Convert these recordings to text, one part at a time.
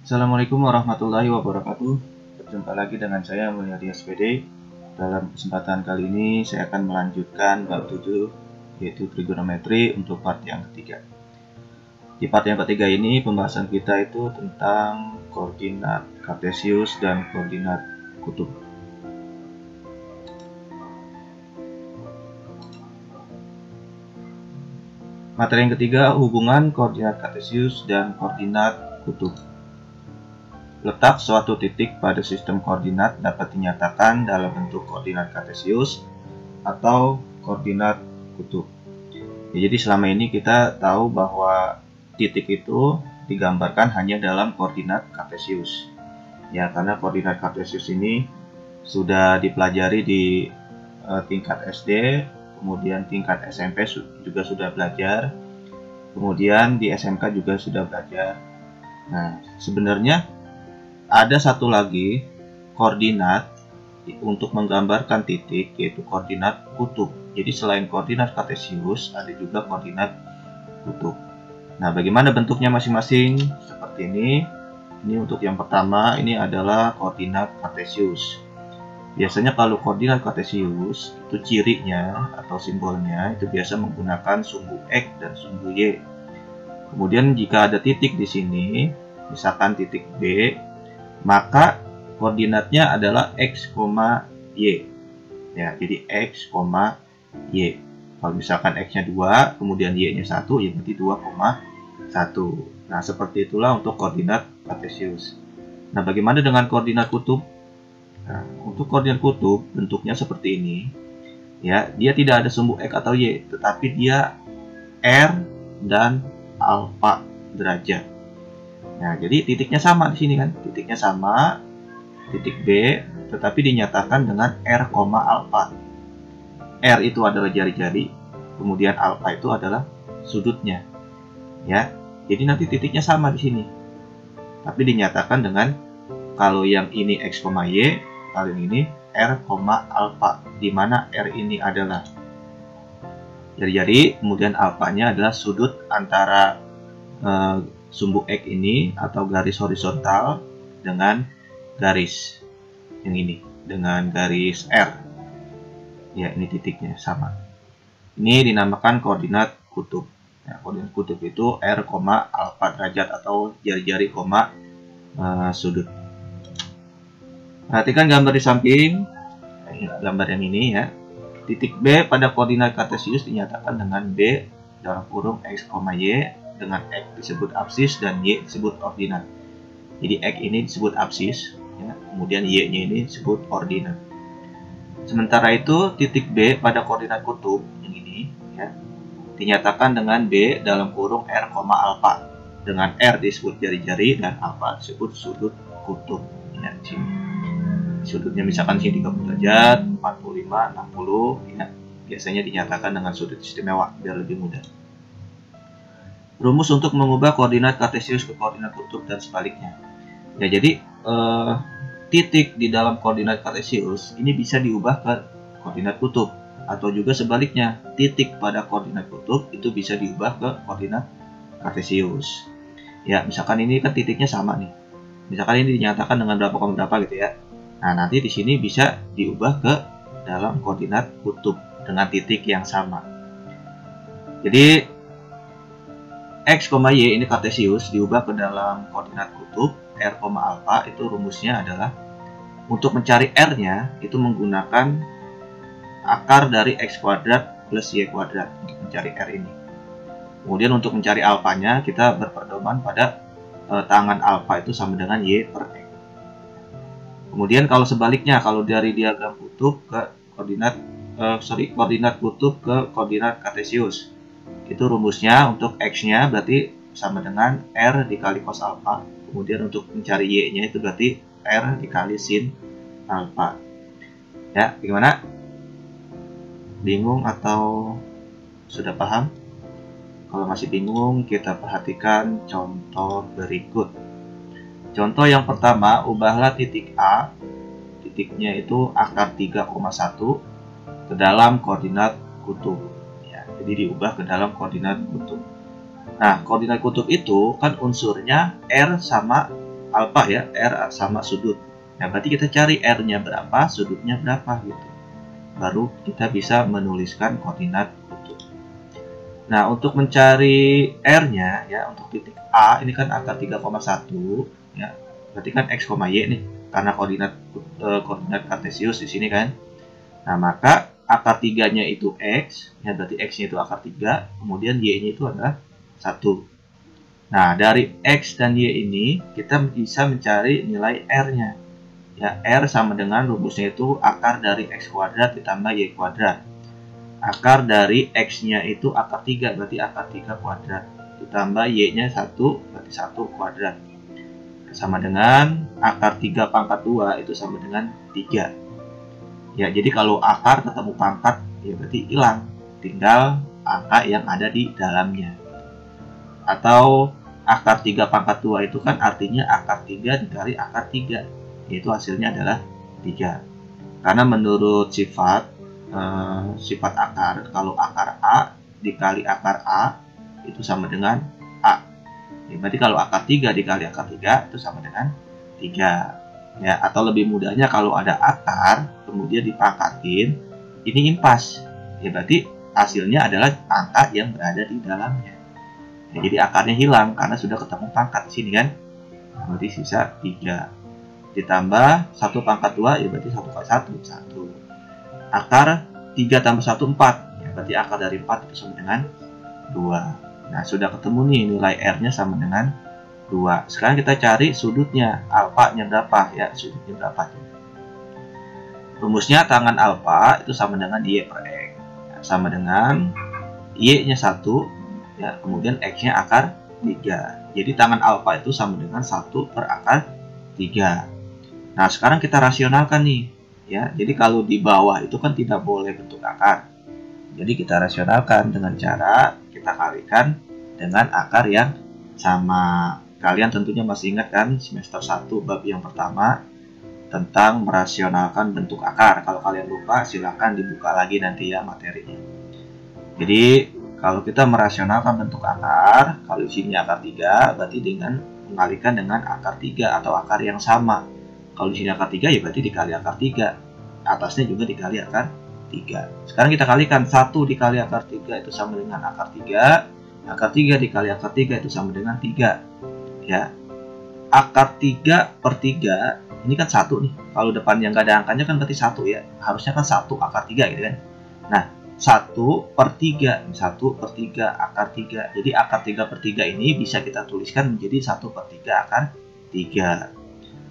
Assalamualaikum warahmatullahi wabarakatuh. Berjumpa lagi dengan saya Mulyadi SPD. Dalam kesempatan kali ini saya akan melanjutkan bab 7 yaitu trigonometri untuk part yang ketiga. Di part yang ketiga ini pembahasan kita itu tentang koordinat kartesius dan koordinat kutub. Materi yang ketiga, hubungan koordinat kartesius dan koordinat kutub. Letak suatu titik pada sistem koordinat dapat dinyatakan dalam bentuk koordinat kartesius atau koordinat kutub. Ya, jadi selama ini kita tahu bahwa titik itu digambarkan hanya dalam koordinat kartesius. Ya, karena koordinat kartesius ini sudah dipelajari di tingkat SD, kemudian tingkat SMP juga sudah belajar, kemudian di SMK juga sudah belajar. Nah, sebenarnya ada satu lagi koordinat untuk menggambarkan titik, yaitu koordinat kutub. Jadi selain koordinat kartesius, ada juga koordinat kutub. Nah, bagaimana bentuknya masing-masing? Seperti ini. Ini untuk yang pertama, ini adalah koordinat kartesius. Biasanya kalau koordinat kartesius, itu cirinya atau simbolnya itu biasa menggunakan sumbu X dan sumbu Y. Kemudian jika ada titik di sini, misalkan titik B, maka koordinatnya adalah X, Y. Ya, jadi X, Y. Kalau misalkan X-nya 2, kemudian Y-nya 1, ya berarti 2,1. Nah, seperti itulah untuk koordinat kartesius. Nah, bagaimana dengan koordinat kutub? Nah, untuk koordinat kutub bentuknya seperti ini. Ya, dia tidak ada sumbu X atau Y, tetapi dia R dan alfa derajat. Nah, jadi titiknya sama di sini kan, titiknya sama, titik B, tetapi dinyatakan dengan R, alfa. R itu adalah jari-jari, kemudian alfa itu adalah sudutnya. Ya, jadi nanti titiknya sama di sini, tapi dinyatakan dengan kalau yang ini X, Y, kalau yang ini R, alfa, di mana R ini adalah jari-jari, kemudian alfanya adalah sudut antara sumbu X ini atau garis horizontal dengan garis yang ini, dengan garis R. Ya, ini titiknya sama. Ini dinamakan koordinat kutub. Nah, koordinat kutub itu R, alfa derajat atau jari-jari, sudut. Perhatikan gambar di samping, gambar yang ini ya. Titik B pada koordinat kartesius dinyatakan dengan B dalam kurung X, Y, dengan X disebut absis dan Y disebut ordinat. Jadi X ini disebut absis, ya, kemudian Y-nya ini disebut ordinat. Sementara itu titik B pada koordinat kutub yang ini ya, dinyatakan dengan B dalam kurung R, alfa, dengan R disebut jari-jari dan alfa disebut sudut kutub. Ya, sini. Sudutnya misalkan sini 30 derajat, 45, 60 ya. Biasanya dinyatakan dengan sudut istimewa biar lebih mudah. Rumus untuk mengubah koordinat kartesius ke koordinat kutub dan sebaliknya. Ya, jadi titik di dalam koordinat kartesius ini bisa diubah ke koordinat kutub, atau juga sebaliknya, titik pada koordinat kutub itu bisa diubah ke koordinat kartesius. Ya, misalkan ini kan titiknya sama nih. Misalkan ini dinyatakan dengan berapa gitu ya. Nah, nanti di sini bisa diubah ke dalam koordinat kutub dengan titik yang sama. Jadi X, Y ini kartesius diubah ke dalam koordinat kutub R, alfa, itu rumusnya adalah untuk mencari R-nya itu menggunakan akar dari X kuadrat plus Y kuadrat untuk mencari R ini. Kemudian untuk mencari alfanya kita berpedoman pada tangan alfa itu sama dengan Y per X. Kemudian kalau sebaliknya, kalau dari diagram kutub ke koordinat kutub ke koordinat kartesius, itu rumusnya untuk X-nya berarti sama dengan R dikali cos alfa. Kemudian untuk mencari Y-nya itu berarti R dikali sin alfa. Ya, bagaimana? Bingung atau sudah paham? Kalau masih bingung, kita perhatikan contoh berikut. Contoh yang pertama, ubahlah titik A, titiknya itu akar 3,1 ke dalam koordinat kutub. Ya, jadi diubah ke dalam koordinat kutub. Nah, koordinat kutub itu kan unsurnya R sama alfa ya, R sama sudut. Nah, berarti kita cari R-nya berapa, sudutnya berapa gitu. Baru kita bisa menuliskan koordinat kutub. Nah, untuk mencari R-nya ya, untuk titik A ini kan akar 3,1 ya. Berarti kan X, Y nih, karena koordinat kartesius di sini kan. Nah, maka akar 3-nya itu X, ya berarti X-nya itu akar 3, kemudian Y-nya itu adalah 1. Nah, dari X dan Y ini, kita bisa mencari nilai R-nya. Ya, R sama dengan rumusnya itu akar dari X kuadrat ditambah Y kuadrat. Akar dari X-nya itu akar 3, berarti akar 3 kuadrat. Ditambah Y-nya 1, berarti 1 kuadrat. Sama dengan akar 3 pangkat 2 itu sama dengan 3. Ya, jadi kalau akar ketemu pangkat, ya berarti hilang. Tinggal angka yang ada di dalamnya. Atau akar 3 pangkat 2 itu kan artinya akar 3 dikali akar 3. Yaitu hasilnya adalah 3. Karena menurut sifat akar, kalau akar A dikali akar A itu sama dengan A. Ya, berarti kalau akar 3 dikali akar 3 itu sama dengan 3. Ya, atau lebih mudahnya kalau ada akar kemudian dipangkatin, ini impas. Ya, berarti hasilnya adalah angka yang berada di dalamnya. Ya, jadi akarnya hilang karena sudah ketemu pangkat di sini kan. Nah, berarti sisa 3. Ditambah 1 pangkat 2 ya berarti 1 kali 1, 1. Akar 3 tambah 1, 4. Ya, berarti akar dari 4 itu sama dengan 2. Nah, sudah ketemu nih nilai R-nya sama dengan 2. Sekarang kita cari sudutnya, alfa-nya berapa ya, sudutnya berapa. Rumusnya tangan alfa itu sama dengan Y per X. Ya, sama dengan Y-nya 1, ya, kemudian X-nya akar 3. Jadi tangan alfa itu sama dengan 1 per akar 3. Nah, sekarang kita rasionalkan nih. Ya, jadi kalau di bawah itu kan tidak boleh bentuk akar. Jadi kita rasionalkan dengan cara kita kalikan dengan akar yang sama. Kalian tentunya masih ingat kan semester 1 bab yang pertama tentang merasionalkan bentuk akar. Kalau kalian lupa silahkan dibuka lagi nanti ya materinya. Jadi kalau kita merasionalkan bentuk akar, kalau isinya akar 3 berarti dengan mengalikan dengan akar 3 atau akar yang sama. Kalau di sini akar 3 ya berarti dikali akar 3. Atasnya juga dikali akar 3. Sekarang kita kalikan 1 dikali akar 3 itu sama dengan akar 3. Akar 3 dikali akar 3 itu sama dengan 3. Ya, akar 3 per 3 ini kan 1 nih. Kalau depannya nggak ada angkanya kan berarti 1 ya. Harusnya kan 1 akar 3 gitu kan. Nah, 1 per 3 akar 3. Jadi akar 3 per 3 ini bisa kita tuliskan menjadi 1 per 3 akar 3.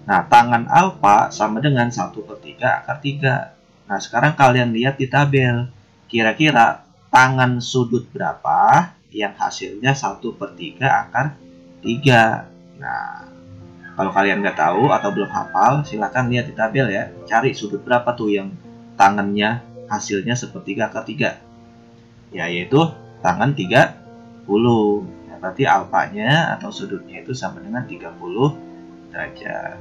Nah, tangan alfa sama dengan 1 per 3 akar 3. Nah, sekarang kalian lihat di tabel. Kira-kira tangan sudut berapa yang hasilnya 1 per 3 akar 3. Nah, kalau kalian nggak tahu atau belum hafal, silahkan lihat di tabel ya. Cari sudut berapa tuh yang tangannya hasilnya sepertiga akar 3. Ya, yaitu tangan 30. Nah, berarti alfanya atau sudutnya itu sama dengan 30 derajat.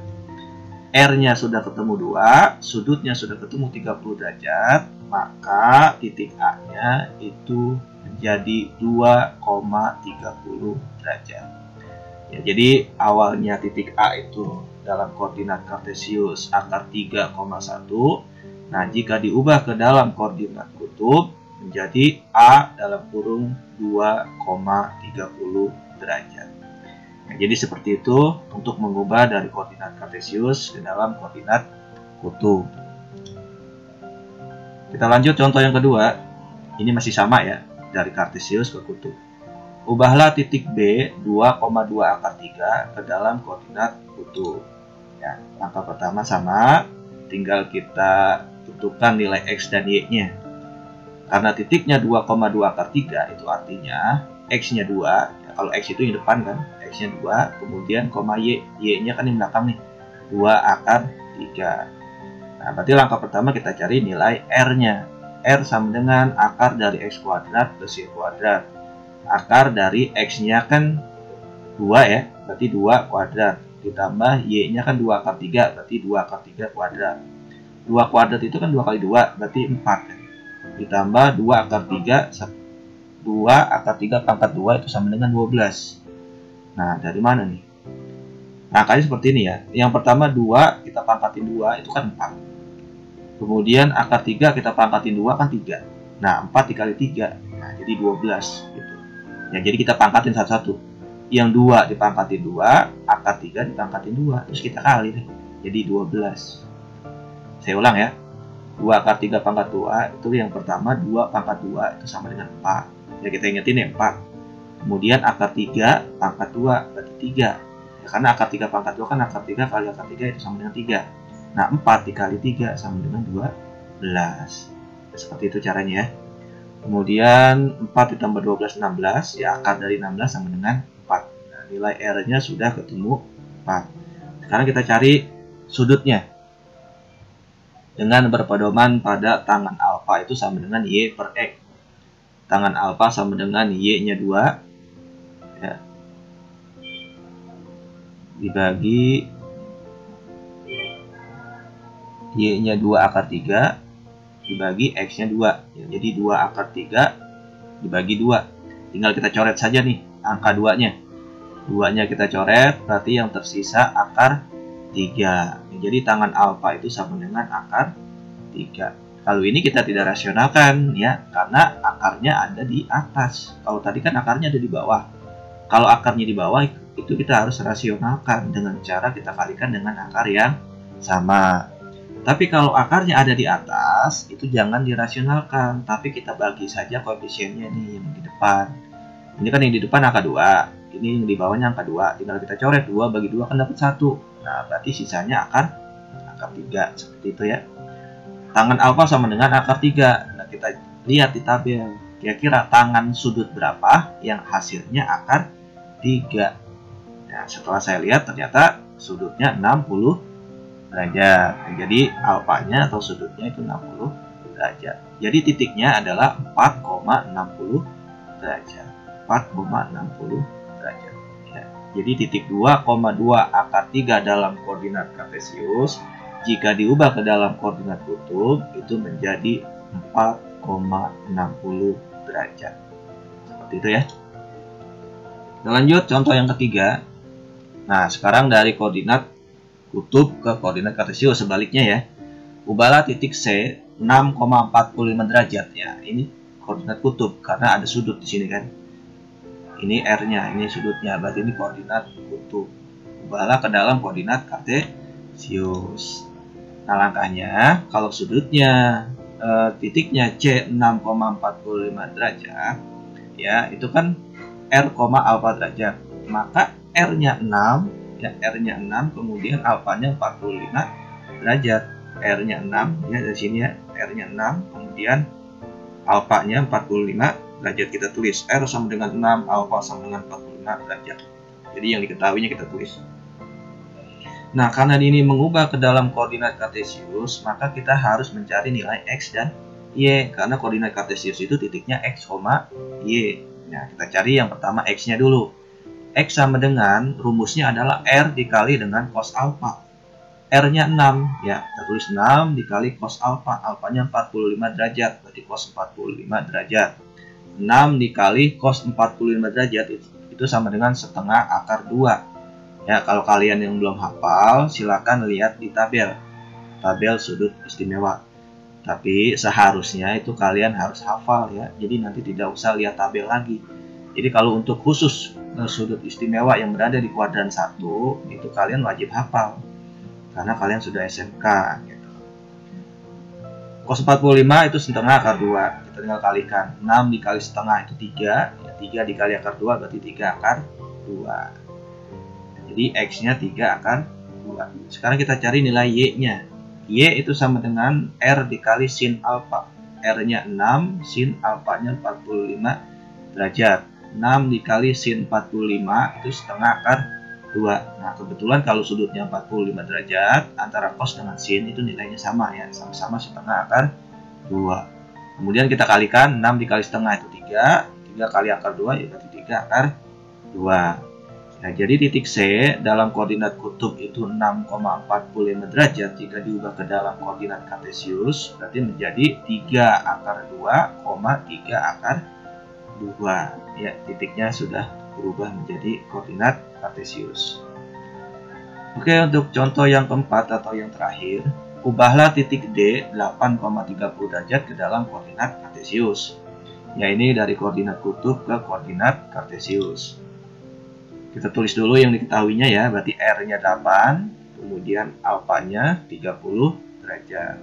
R-nya sudah ketemu 2, sudutnya sudah ketemu 30 derajat, maka titik A-nya itu menjadi 2,30 derajat. Ya, jadi awalnya titik A itu dalam koordinat kartesius akar 3,1. Nah, jika diubah ke dalam koordinat kutub menjadi A dalam kurung 2,30 derajat. Nah, jadi seperti itu untuk mengubah dari koordinat kartesius ke dalam koordinat kutub. Kita lanjut contoh yang kedua. Ini masih sama ya, dari kartesius ke kutub. Ubahlah titik B 2,2 akar 3 ke dalam koordinat kutub. Ya, langkah pertama sama, tinggal kita tentukan nilai X dan Y-nya. Karena titiknya 2,2 akar 3 itu artinya X-nya 2. Ya, kalau X itu yang depan kan, X-nya 2, kemudian koma Y. Y-nya kan di belakang nih, 2 akar 3. Nah, berarti langkah pertama kita cari nilai R-nya. R sama dengan akar dari X kuadrat plus Y kuadrat. Akar dari X-nya kan 2 ya, berarti 2 kuadrat. Ditambah Y-nya kan 2 akar 3, berarti 2 akar 3 kuadrat. 2 kuadrat itu kan 2 kali 2, berarti 4 kan. Ditambah 2 akar 3, 2 akar 3 pangkat 2 itu sama dengan 12. Nah, dari mana nih? Angkanya seperti ini ya. Yang pertama 2 kita pangkatin 2 itu kan 4. Kemudian akar 3 kita pangkatin 2 kan 3. Nah, 4 dikali 3. Nah, jadi 12 gitu. Ya, jadi kita pangkatin satu-satu. Yang 2 dipangkatin 2, akar 3 dipangkatin 2, terus kita kali deh. Jadi 12. Saya ulang ya. 2 akar 3 pangkat 2 itu yang pertama, 2 pangkat 2 itu sama dengan 4. Ya, kita ingetin ya 4. Kemudian akar 3 pangkat 2 berarti 3. Ya, karena akar 3 pangkat 2 kan akar 3 kali akar 3 itu sama dengan 3. Nah, 4 dikali 3 sama dengan 12. Seperti itu caranya ya. Kemudian 4 ditambah 12, 16. Ya, akar dari 16 sama dengan 4. Nah, nilai R-nya sudah ketemu 4. Sekarang kita cari sudutnya. Dengan berpedoman pada tangan alfa itu sama dengan Y per X. Tangan alfa sama dengan Y-nya 2. Ya. Dibagi Y-nya 2 akar 3 dibagi X-nya 2. Ya, jadi 2 akar 3 dibagi 2. Tinggal kita coret saja nih angka 2-nya. 2-nya kita coret, berarti yang tersisa akar 3. Jadi tangan alfa itu sama dengan akar 3. Kalau ini kita tidak rasionalkan ya, karena akarnya ada di atas. Kalau tadi kan akarnya ada di bawah. Kalau akarnya di bawah itu kita harus rasionalkan dengan cara kita kalikan dengan akar yang sama. Tapi kalau akarnya ada di atas, itu jangan dirasionalkan, tapi kita bagi saja koefisiennya nih yang di depan. Ini kan yang di depan angka 2, ini yang di bawahnya angka 2. Tinggal kita coret 2 bagi 2 kan dapat 1. Nah, berarti sisanya akar 3, seperti itu ya. Tangan alfa sama dengan akar 3. Nah, kita lihat di tabel. Kira-kira tangan sudut berapa yang hasilnya akar 3. Nah, setelah saya lihat ternyata sudutnya 60 derajat. Jadi alfanya atau sudutnya itu 60 derajat. Jadi titiknya adalah 4,60 derajat. 4,60 derajat. Ya. Jadi titik 2,2 akar 3 dalam koordinat kartesius jika diubah ke dalam koordinat kutub itu menjadi 4,60 derajat. Seperti itu ya. Kita lanjut contoh yang ketiga. Nah, sekarang dari koordinat kutub ke koordinat kartesius sebaliknya ya. Ubahlah titik C 6,45 derajat ya. Ini koordinat kutub karena ada sudut di sini kan. Ini R-nya, ini sudutnya, berarti ini koordinat kutub. Ubahlah ke dalam koordinat kartesius. Nah, langkahnya kalau sudutnya titiknya C 6,45 derajat ya, itu kan R, alfa derajat. Maka R-nya 6 ya, R-nya 6, kemudian alfanya 45 derajat. R-nya 6 ya, dari sini ya, R-nya 6, kemudian alfanya 45 derajat. Kita tulis R sama dengan 6, alfa sama dengan 45 derajat. Jadi yang diketahuinya kita tulis. Nah, karena ini mengubah ke dalam koordinat kartesius, maka kita harus mencari nilai X dan Y. Karena koordinat kartesius itu titiknya X, Y. Nah, kita cari yang pertama X-nya dulu. X sama dengan rumusnya adalah R dikali dengan cos alfa. R-nya 6 ya, kita tulis 6 dikali cos alfa. Alfanya 45 derajat, berarti cos 45 derajat. 6 dikali cos 45 derajat itu sama dengan setengah akar 2. Ya, kalau kalian yang belum hafal, silakan lihat di tabel sudut istimewa. Tapi seharusnya itu kalian harus hafal ya. Jadi nanti tidak usah lihat tabel lagi. Jadi kalau untuk khusus sudut istimewa yang berada di kuadran 1 itu kalian wajib hafal karena kalian sudah SMK gitu. Cos 45 itu setengah akar 2. Kita tinggal kalikan. 6 dikali setengah itu 3. Ya, 3 dikali akar 2 berarti 3 akar 2. Jadi X-nya 3 akar 2. Sekarang kita cari nilai Y-nya. Y itu sama dengan R dikali sin alfa. R-nya 6, sin alfanya 45 derajat. 6 dikali sin 45 itu setengah akar 2. Nah, kebetulan kalau sudutnya 45 derajat, antara cos dengan sin itu nilainya sama ya, sama-sama setengah akar 2. Kemudian kita kalikan, 6 dikali setengah itu 3, 3 kali akar 2 ya berarti 3 akar 2. Nah, jadi titik C dalam koordinat kutub itu 6,45 derajat jika diubah ke dalam koordinat kartesius berarti menjadi 3 akar 2, 3 akar 2. Ya, titiknya sudah berubah menjadi koordinat kartesius. Oke, untuk contoh yang keempat atau yang terakhir, ubahlah titik D 8,30 derajat ke dalam koordinat kartesius. Ya, ini dari koordinat kutub ke koordinat kartesius. Kita tulis dulu yang diketahuinya ya, berarti R-nya 8, kemudian alfanya 30 derajat.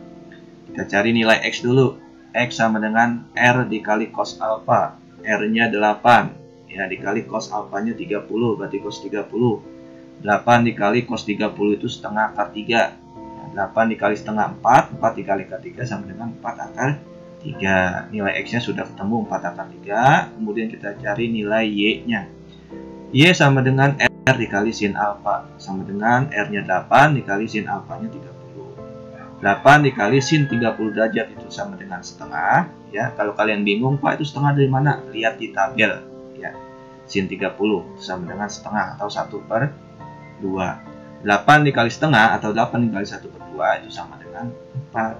Kita cari nilai X dulu. X sama dengan R dikali cos alfa. R-nya 8, ya, dikali cos alfanya 30, berarti cos 30. 8 dikali cos 30 itu setengah akar 3. 8 dikali setengah 4, 4 dikali akar 3 sama dengan 4 akar 3. Nilai X-nya sudah ketemu 4 akar 3. Kemudian kita cari nilai Y-nya. Y sama dengan R dikali sin alfa. Sama dengan R-nya 8 dikali sin alfanya 30. 8 dikali sin 30 derajat itu sama dengan setengah. Ya, kalau kalian bingung, Pak itu setengah dari mana? Lihat di tabel. Ya, sin 30 sama dengan setengah atau 1/2. 8 dikali setengah atau 8 dikali 1/2 itu sama dengan 4.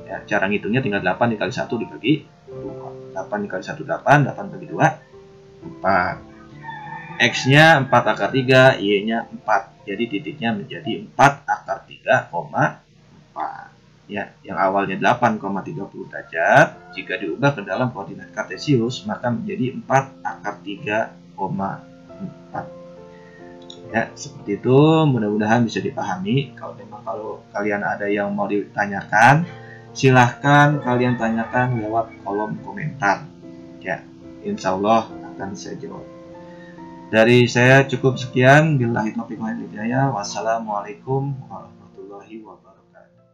Ya, cara ngitungnya tinggal 8 dikali 1 dibagi 2. 8 dikali 1 8, 8 bagi 2 4. X-nya 4 akar 3, Y-nya 4. Jadi titiknya menjadi 4 akar 3,4. Ya, yang awalnya 8,30 derajat, jika diubah ke dalam koordinat kartesius, maka menjadi 4 akar 3,4. Ya, seperti itu, mudah-mudahan bisa dipahami. Kalau kalian ada yang mau ditanyakan, silahkan kalian tanyakan lewat kolom komentar. Ya, insya Allah akan saya jawab. Dari saya cukup sekian. Billahi taufiq wal hidayah. Wassalamualaikum warahmatullahi wabarakatuh.